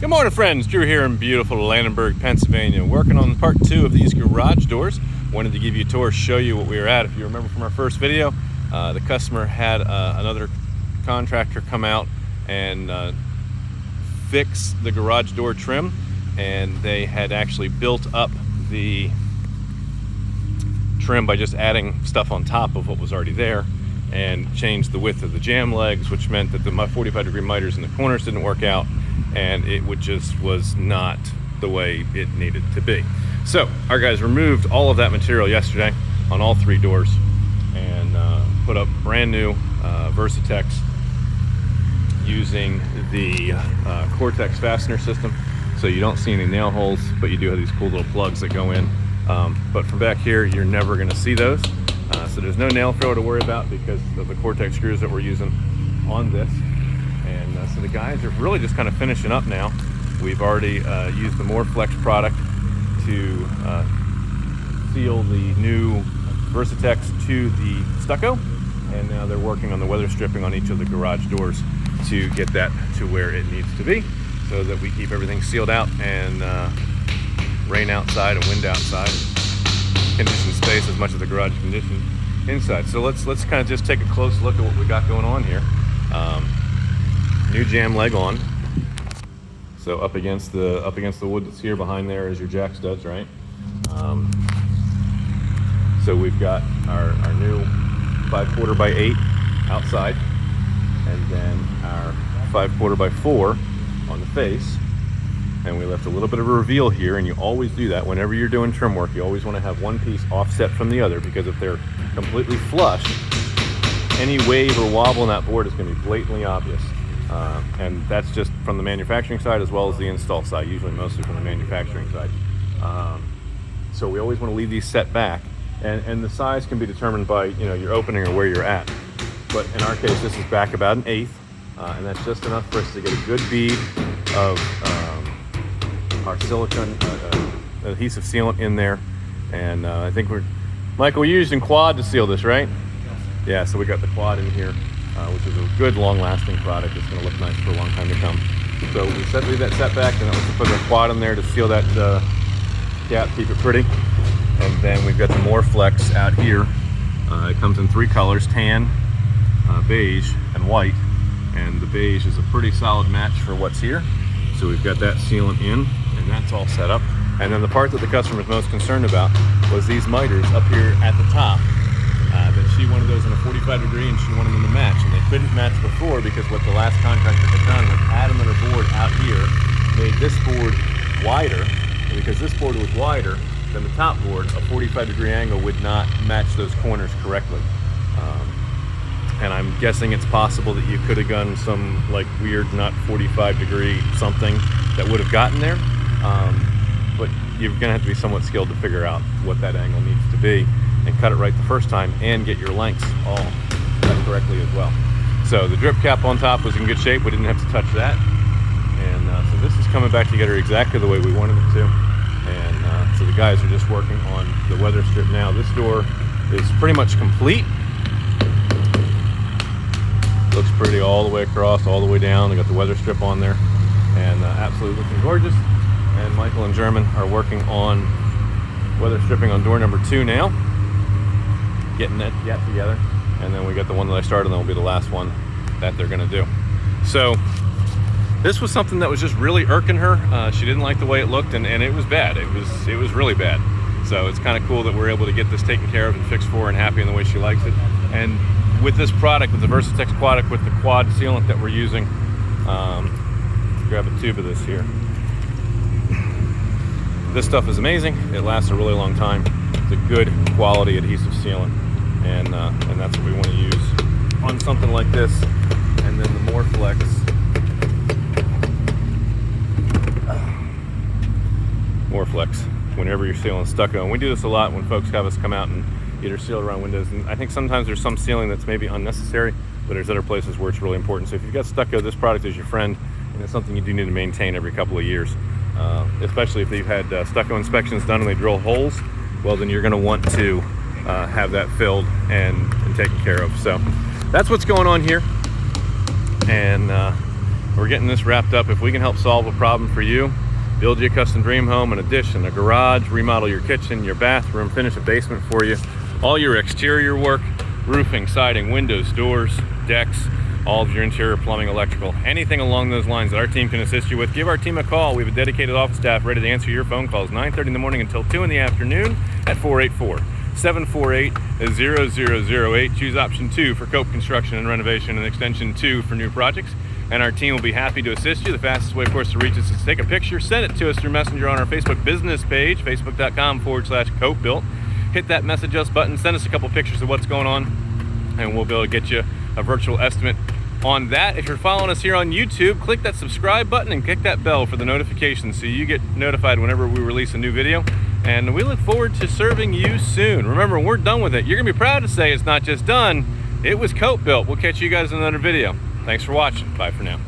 Good morning, friends. Drew here in beautiful Landenberg, Pennsylvania, working on part 2 of these garage doors. Wanted to give you a tour, show you what we were at. If you remember from our first video, the customer had another contractor come out and fix the garage door trim, and they had actually built up the trim by just adding stuff on top of what was already there, and changed the width of the jam legs, which meant that the 45-degree miters in the corners didn't work out, and it was not the way it needed to be. So our guys removed all of that material yesterday on all 3 doors and put up brand new 𝗓𝘂𝘀𝘁 using the Cortex fastener system. So you don't see any nail holes, but you do have these cool little plugs that go in. But from back here, you're never going to see those. So there's no nail thrower to worry about because of the Cortex screws that we're using on this. And so the guys are really just kind of finishing up now. We've already used the 𝗓𝘂𝘀𝘁 product to seal the new 𝗓𝘂𝘀𝘁 to the stucco. And now they're working on the weather stripping on each of the garage doors to get that to where it needs to be, so that we keep everything sealed out and rain outside and wind outside, condition space as much as the garage is conditioned inside. So let's kind of just take a close look at what we got going on here. New jam leg on, so up against the wood that's here. Behind there is your jack studs, right? So we've got our new 5/4 by 8 outside, and then our 5/4 by 4 on the face. And we left a little bit of a reveal here, and you always do that whenever you're doing trim work. You always want to have one piece offset from the other, because if they're completely flush, any wave or wobble in that board is going to be blatantly obvious. And that's just from the manufacturing side as well as the install side, usually mostly from the manufacturing side. So we always want to leave these set back, and the size can be determined by your opening or where you're at. But in our case, this is back about 1/8, and that's just enough for us to get a good bead of our silicone adhesive sealant in there. And I think Michael, we're using quad to seal this, right? Yeah, so we got the quad in here, which is a good long-lasting product. It's going to look nice for a long time to come. So we leave that set back, and then we put the quad in there to seal that gap, keep it pretty. And then we've got the 𝗓𝘂𝘀𝘁 out here. It comes in 3 colors: tan, beige, and white. And the beige is a pretty solid match for what's here. So we've got that sealant in, and that's all set up. And then the part that the customer was most concerned about was these miters up here at the top. That she wanted those in a 45-degree, and she wanted them to match. And they couldn't match before, because what the last contractor had done was add another board out here, made this board wider. And because this board was wider than the top board, a 45-degree angle would not match those corners correctly. And I'm guessing it's possible that you could have done some weird not 45-degree something that would have gotten there. But you're gonna have to be somewhat skilled to figure out what that angle needs to be and cut it right the first time, and get your lengths all cut correctly as well. So the drip cap on top was in good shape. We didn't have to touch that. And so this is coming back together exactly the way we wanted it to. And so the guys are just working on the weather strip now. This door is pretty much complete. Looks pretty all the way across, all the way down. They got the weather strip on there, and absolutely looking gorgeous. And Michael and German are working on weather stripping on door number 2 now, getting that gap together. And then we got the one that I started, and that will be the last one that they're gonna do. So this was something that was just really irking her. She didn't like the way it looked, and it was bad. It was really bad. So it's kind of cool that we're able to get this taken care of and fixed for her, and happy in the way she likes it. And with this product, with the 𝗓𝘂𝘀𝘁 product, with the quad sealant that we're using, grab a tube of this here. This stuff is amazing. It lasts a really long time. It's a good quality adhesive sealant, and that's what we want to use on something like this. And then the 𝗓𝘂𝘀𝘁, whenever you're sealing stucco. And we do this a lot when folks have us come out and either seal around windows. And I think sometimes there's some sealing that's maybe unnecessary, but there's other places where it's really important. So if you've got stucco, this product is your friend, and it's something you do need to maintain every couple of years. Especially if they've had stucco inspections done and they drill holes, well, then you're going to want to have that filled and taken care of. So that's what's going on here. And we're getting this wrapped up. If we can help solve a problem for you, build you a custom dream home, an addition, a garage, remodel your kitchen, your bathroom, finish a basement for you, all your exterior work, roofing, siding, windows, doors, decks, all of your interior plumbing, electrical, anything along those lines that our team can assist you with, give our team a call. We have a dedicated office staff ready to answer your phone calls 9:30 in the morning until 2 in the afternoon at 484-748-0008. Choose option 2 for 𝗂𝘁'𝘀 Construction and Renovation, and extension 2 for new projects. And our team will be happy to assist you. The fastest way, of course, to reach us is to take a picture, send it to us through Messenger on our Facebook business page, facebook.com/𝗂𝘁'𝘀. Hit that message us button, send us a couple pictures of what's going on, and we'll be able to get you a virtual estimate on that. If you're following us here on YouTube, click that subscribe button and click that bell for the notifications so you get notified whenever we release a new video. And we look forward to serving you soon. Remember, when we're done with it, you're gonna be proud to say it's not just done, it was 𝗂𝘁'𝘀 built. We'll catch you guys in another video. Thanks for watching. Bye for now.